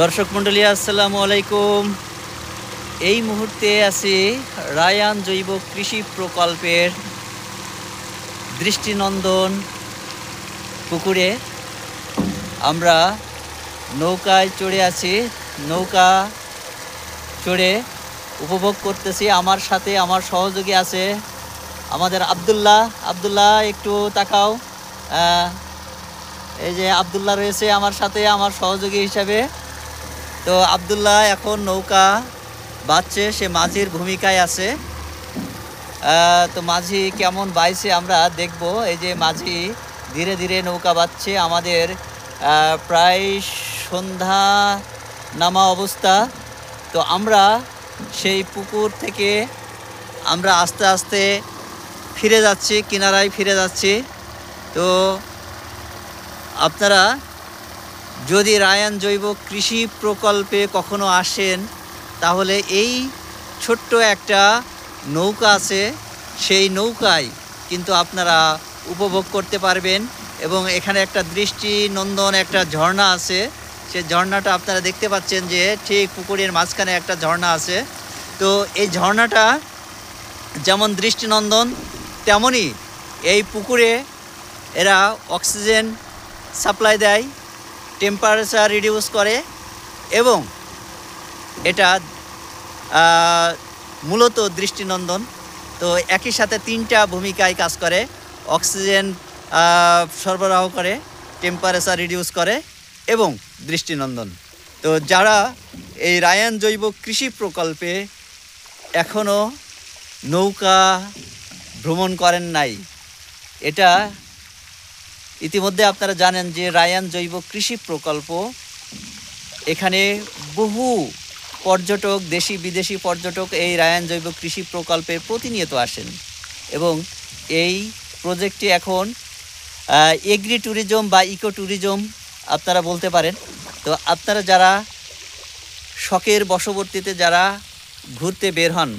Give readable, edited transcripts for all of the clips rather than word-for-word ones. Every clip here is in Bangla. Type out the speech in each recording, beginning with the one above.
দর্শক মণ্ডলী আসসালামু আলাইকুম। এই মুহূর্তে আছি রায়ান জৈব কৃষি প্রকল্পের দৃষ্টিনন্দন পুকুরে। আমরা নৌকায় চড়ে আছি, নৌকা চড়ে উপভোগ করতেছি। আমার সাথে আমার সহযোগী আছে আমাদের আব্দুল্লাহ, একটু তাকাও। এই যে আব্দুল্লাহ রয়েছে আমার সাথে আমার সহযোগী হিসাবে। তো আব্দুল্লাহ এখন নৌকা বাঁচছে, সে মাঝির ভূমিকায় আছে। তো মাঝি কেমন বাইছে আমরা দেখব। এই যে মাঝি ধীরে ধীরে নৌকা বাঁচছে। আমাদের প্রায় সন্ধ্যা নামা অবস্থা। তো আমরা সেই পুকুর থেকে আমরা আস্তে আস্তে ফিরে যাচ্ছি, কিনারায় ফিরে যাচ্ছি। তো আপনারা যদি রায়ান জৈব কৃষি প্রকল্পে কখনো আসেন, তাহলে এই ছোট্ট একটা নৌকা আছে, সেই নৌকায় কিন্তু আপনারা উপভোগ করতে পারবেন। এবং এখানে একটা দৃষ্টিনন্দন একটা ঝর্ণা আছে, সেই ঝর্ণাটা আপনারা দেখতে পাচ্ছেন যে ঠিক পুকুরের মাঝখানে একটা ঝর্ণা আছে। তো এই ঝর্ণাটা যেমন দৃষ্টিনন্দন, তেমনই এই পুকুরে এরা অক্সিজেন সাপ্লাই দেয়, টেম্পারেচার রিডিউস করে, এবং এটা মূলত দৃষ্টিনন্দন। তো একই সাথে তিনটা ভূমিকায় কাজ করে: অক্সিজেন সরবরাহ করে, টেম্পারেচার রিডিউস করে এবং দৃষ্টিনন্দন। তো যারা এই রায়ান জৈব কৃষি প্রকল্পে এখনও নৌকা ভ্রমণ করেন নাই, এটা ইতিমধ্যে আপনারা জানেন যে রায়ান জৈব কৃষি প্রকল্প, এখানে বহু পর্যটক, দেশি বিদেশি পর্যটক এই রায়ান জৈব কৃষি প্রকল্পে প্রতিনিয়ত আসেন। এবং এই প্রজেক্টটি এখন এগ্রি ট্যুরিজম বা ইকো ট্যুরিজম আপনারা বলতে পারেন। তো আপনারা যারা শখের বশবর্তীতে যারা ঘুরতে বের হন,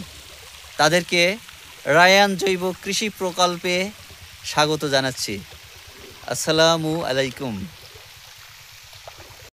তাদেরকে রায়ান জৈব কৃষি প্রকল্পে স্বাগত জানাচ্ছি। আসসালামু আলাইকুম।